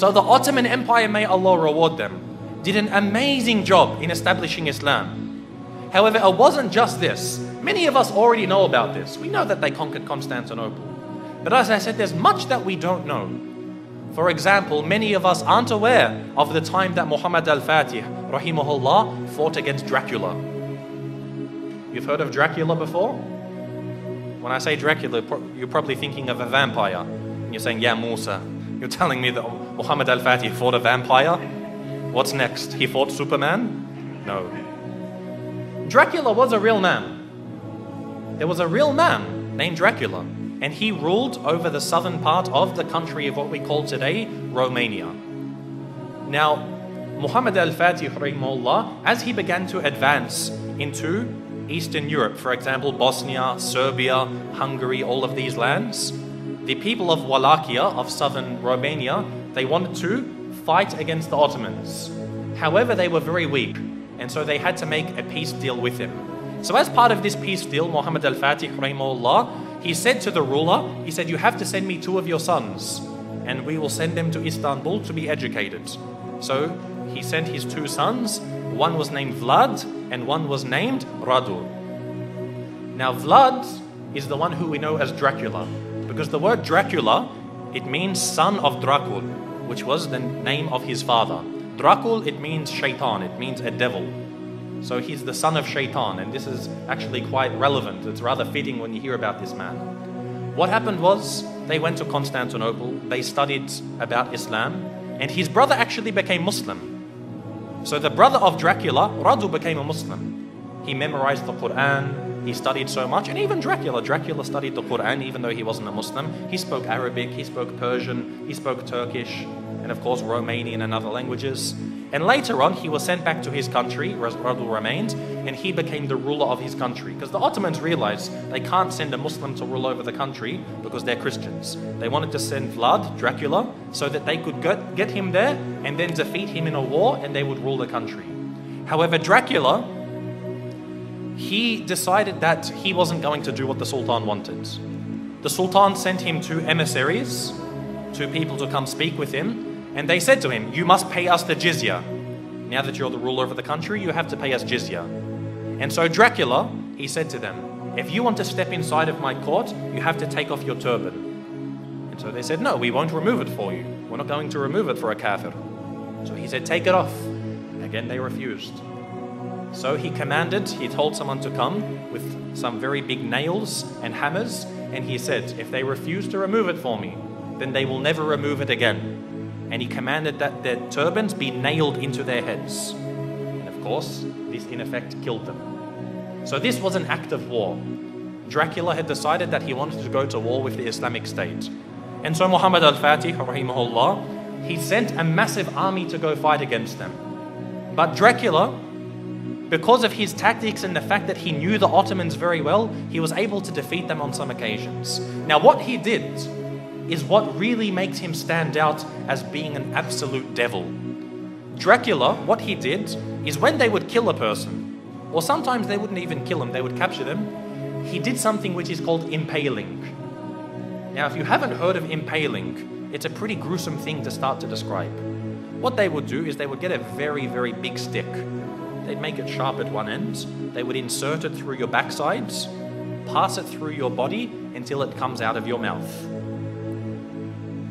So the Ottoman Empire, may Allah reward them, did an amazing job in establishing Islam. However, it wasn't just this. Many of us already know about this. We know that they conquered Constantinople. But as I said, there's much that we don't know. For example, many of us aren't aware of the time that Muhammad al-Fatih, rahimahullah, fought against Dracula. You've heard of Dracula before? When I say Dracula, you're probably thinking of a vampire. And you're saying, yeah, Musa, you're telling me that Muhammad al-Fatih fought a vampire? What's next? He fought Superman? No. Dracula was a real man. There was a real man named Dracula, and he ruled over the southern part of the country of what we call today Romania. Now, Muhammad al-Fatih, rahimahullah, as he began to advance into Eastern Europe, for example, Bosnia, Serbia, Hungary, all of these lands, the people of Wallachia, of southern Romania, they wanted to fight against the Ottomans. However, they were very weak, and so they had to make a peace deal with him. So as part of this peace deal, Muhammad al-Fatih, rahimahullah, he said to the ruler, he said, you have to send me 2 of your sons, and we will send them to Istanbul to be educated. So he sent his 2 sons. One was named Vlad, and one was named Radu. Now Vlad is the one who we know as Dracula, because the word Dracula, it means son of Dracul, which was the name of his father. Dracul, it means shaitan, it means a devil. So he's the son of shaitan, and this is actually quite relevant. It's rather fitting when you hear about this man. What happened was, they went to Constantinople, they studied about Islam, and his brother actually became Muslim. So the brother of Dracula, Radu, became a Muslim. He memorized the Quran, he studied so much, and even Dracula studied the Quran even though he wasn't a Muslim. He spoke Arabic, he spoke Persian, he spoke Turkish, and of course Romanian and other languages. And later on, he was sent back to his country, Radu remained, and he became the ruler of his country. Because the Ottomans realized they can't send a Muslim to rule over the country because they're Christians. They wanted to send Vlad, Dracula, so that they could get him there and then defeat him in a war, and they would rule the country. However, Dracula, he decided that he wasn't going to do what the Sultan wanted. The Sultan sent him 2 emissaries, 2 people to come speak with him, and they said to him, you must pay us the jizya. Now that you're the ruler of the country, you have to pay us jizya. And so Dracula, he said to them, if you want to step inside of my court, you have to take off your turban. And so they said, no, we won't remove it for you. We're not going to remove it for a kafir. So he said, take it off. Again, they refused. So he commanded, he told someone to come with some very big nails and hammers, and he said, if they refuse to remove it for me, then they will never remove it again. And he commanded that their turbans be nailed into their heads. And of course, this in effect killed them. So this was an act of war. Dracula had decided that he wanted to go to war with the Islamic State. And so Muhammad al-Fatih, rahimahullah, he sent a massive army to go fight against them. But Dracula, because of his tactics and the fact that he knew the Ottomans very well, he was able to defeat them on some occasions. Now what he did is what really makes him stand out as being an absolute devil. Dracula, what he did is when they would kill a person, or sometimes they wouldn't even kill them, they would capture them, he did something which is called impaling. Now, if you haven't heard of impaling, it's a pretty gruesome thing to start to describe. What they would do is they would get a very, very big stick. They'd make it sharp at one end, they would insert it through your backsides, pass it through your body until it comes out of your mouth.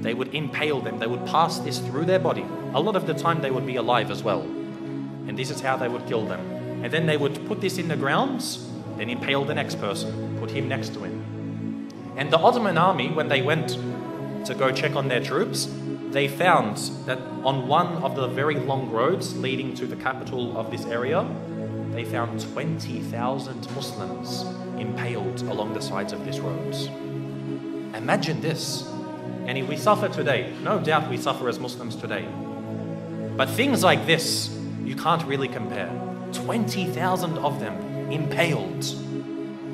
They would impale them, they would pass this through their body. A lot of the time they would be alive as well. And this is how they would kill them. And then they would put this in the grounds, then impale the next person, put him next to him. And the Ottoman army, when they went to go check on their troops, they found that on one of the very long roads leading to the capital of this area, they found 20,000 Muslims impaled along the sides of this road. Imagine this. And we suffer today. No doubt we suffer as Muslims today. But things like this, you can't really compare. 20,000 of them impaled.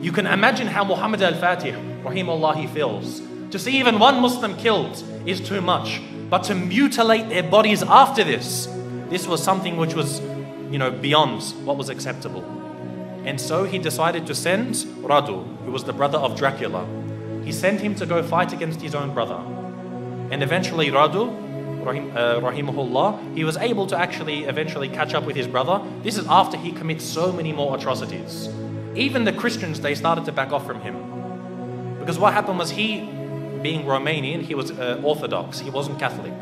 You can imagine how Muhammad al-Fatih, rahimahullah, he feels. To see even one Muslim killed is too much. But to mutilate their bodies after this was something which was, beyond what was acceptable. And so he decided to send Radu, who was the brother of Dracula. He sent him to go fight against his own brother. And eventually Radu, rahimahullah, he was able to actually eventually catch up with his brother. This is after he commits so many more atrocities. Even the Christians, they started to back off from him. Because what happened was he, being Romanian, he was Orthodox, he wasn't Catholic.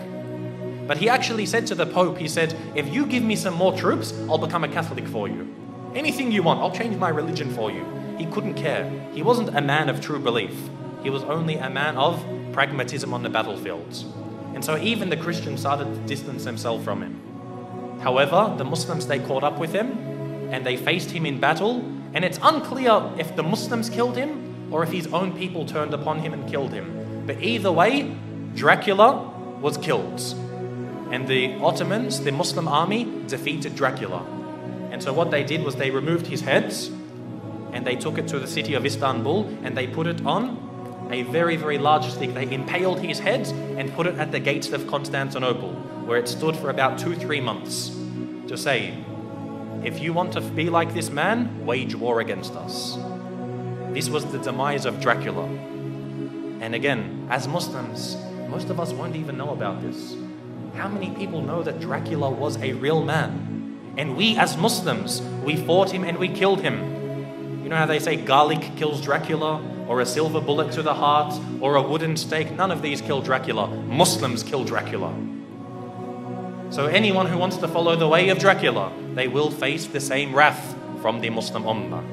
But he actually said to the Pope, he said, if you give me some more troops, I'll become a Catholic for you. Anything you want, I'll change my religion for you. He couldn't care. He wasn't a man of true belief. He was only a man of pragmatism on the battlefields. And so even the Christians started to distance themselves from him. However, the Muslims, they caught up with him and they faced him in battle. And it's unclear if the Muslims killed him or if his own people turned upon him and killed him. But either way, Dracula was killed. And the Ottomans, the Muslim army, defeated Dracula. And so what they did was they removed his heads and they took it to the city of Istanbul and they put it on a very, very large stick. They impaled his head and put it at the gates of Constantinople, where it stood for about 2-3 months, to say, if you want to be like this man, wage war against us. This was the demise of Dracula. And again, as Muslims, most of us won't even know about this. How many people know that Dracula was a real man? And we as Muslims, we fought him and we killed him. You know how they say garlic kills Dracula, or a silver bullet to the heart, or a wooden stake? None of these kill Dracula. Muslims kill Dracula. So anyone who wants to follow the way of Dracula, they will face the same wrath from the Muslim Ummah.